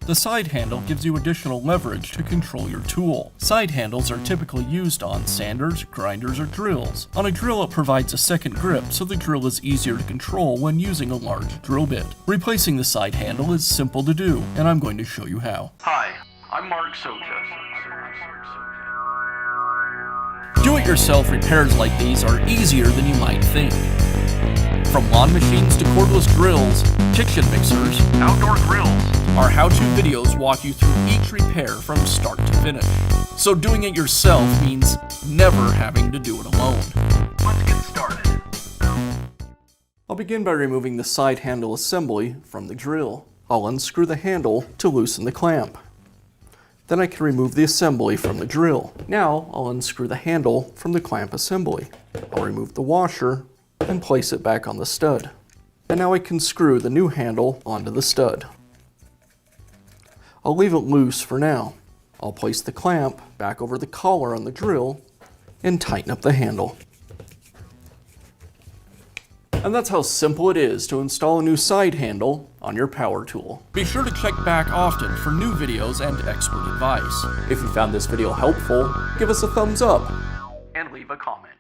The side handle gives you additional leverage to control your tool. Side handles are typically used on sanders, grinders, or drills. On a drill, it provides a second grip so the drill is easier to control when using a large drill bit. Replacing the side handle is simple to do, and I'm going to show you how. Hi, I'm Mark Soja. Do-it-yourself repairs like these are easier than you might think. From lawn machines to cordless drills, kitchen mixers, Outdoor grills. our how-to videos walk you through each repair from start to finish. So doing it yourself means never having to do it alone. Let's get started. I'll begin by removing the side handle assembly from the drill. I'll unscrew the handle to loosen the clamp. Then I can remove the assembly from the drill. Now I'll unscrew the handle from the clamp assembly. I'll remove the washer and place it back on the stud. And now I can screw the new handle onto the stud. I'll leave it loose for now. I'll place the clamp back over the collar on the drill and tighten up the handle. And that's how simple it is to install a new side handle on your power tool. Be sure to check back often for new videos and expert advice. If you found this video helpful, give us a thumbs up And leave a comment.